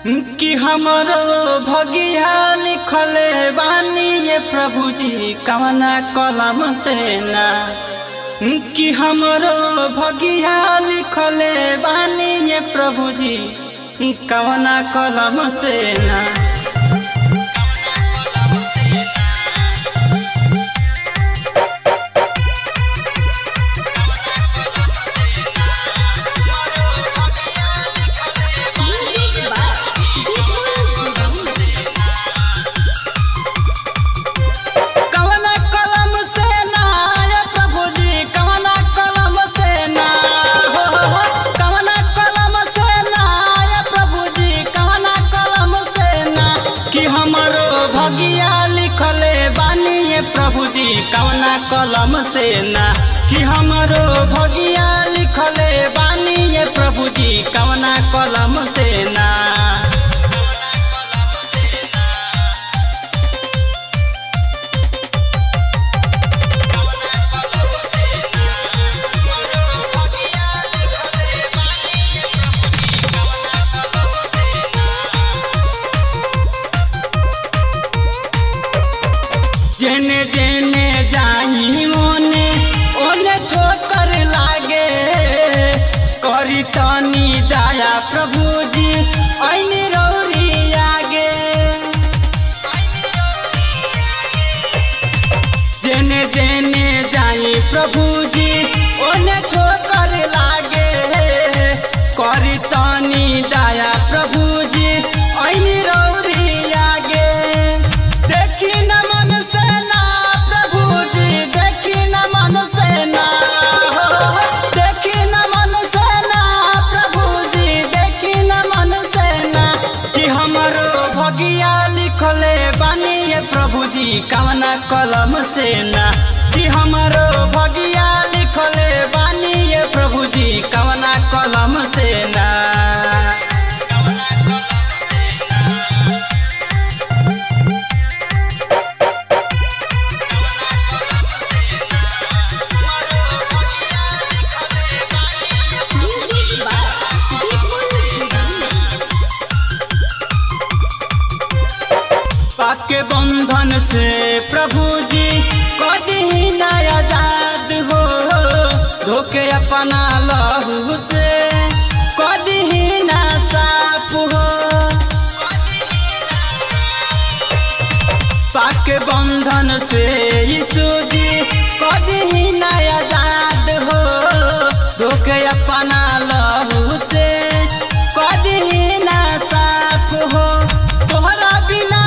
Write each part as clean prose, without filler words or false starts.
कि हमरो भगिया लिखले बानी ये प्रभु जी कवना कलम से ना। कि हमरो भगिया लिखले बानी ये प्रभु जी कवना कलम से ना। प्रभु जी कवना कलम से ना। कि हमरो भगिया लिखले बानी ये प्रभु जी कवना कलम से ना। जेने जेने जाही ओने ओने ठोकर लागे। करी तनी दया प्रभु जी ऐनी रौरी आगे। जेने जेने जाही प्रभु जी ओने ठोकर लागे। करी तनी दया प्रभु जी ऐनी रौरी आगे। देखी न मन से लिखले बानी ये प्रभु जी कवना कलम से ना। कि हमरो भगिया लिखले बानी ये प्रभु जी कवना कलम से ना। पाके बंधन से प्रभु जी कदी न आजाद हो। धोके अपना लहू से कदी न साफ हो। पाके बंधन से यीशु जी कदी न आजाद हो। धोके अपना लहू से कदी न साफ हो। तोहरा बिना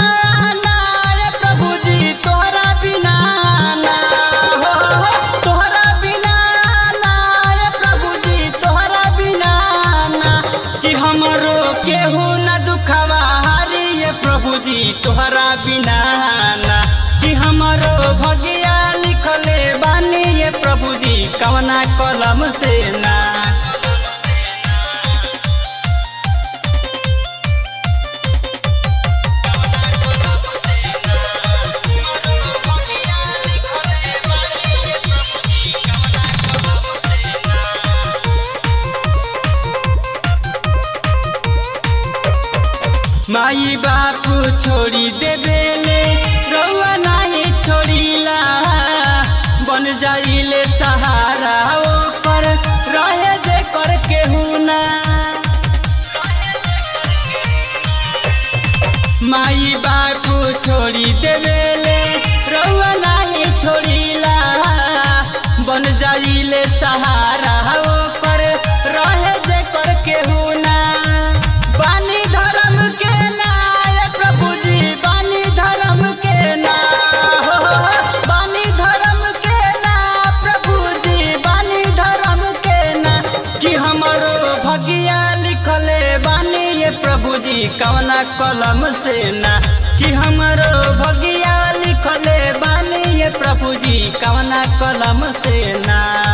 केहू न दुखवा हारी ये प्रभु जी तोहरा बिना ना। कि हमरो भगिया लिखले बानी ये प्रभु जी कवना कलम से ना। माई बापू छोड़ी देवेले रउआ नहीं छोड़ीला। बन जाइले सहारा ओकर रहे जे कर केहू ना। माई बापू छोड़ी देवेले रउआ नहीं छोड़ीला। बन जाइले सहारा ओकर रहे जे कर केहू ना। बानी धर्म के प्रभु जी कवना कलम से ना। कि हमरो भगिया लिखले बानी ये प्रभु जी कवना कलम से ना।